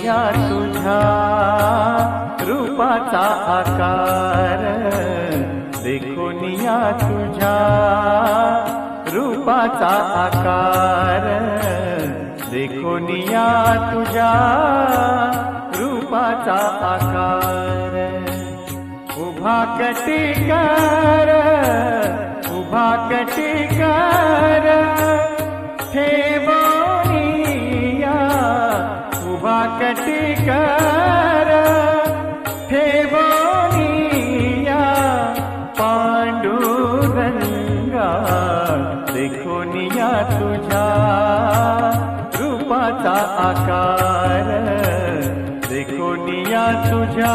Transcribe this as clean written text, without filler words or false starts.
निया तुझ्या रूपाचा आकार, देखून या तुझ्या रूपाचा आकार, देखून या तुझ्या रूपाचा आकार. उभा कटिकार, उभा कटिकार ठेवोनिया, उभा कटिकार ठेवोनिया पांडुरंगा, देखून या तुझ्या रूपाचा आकार, देखून या तुझ्या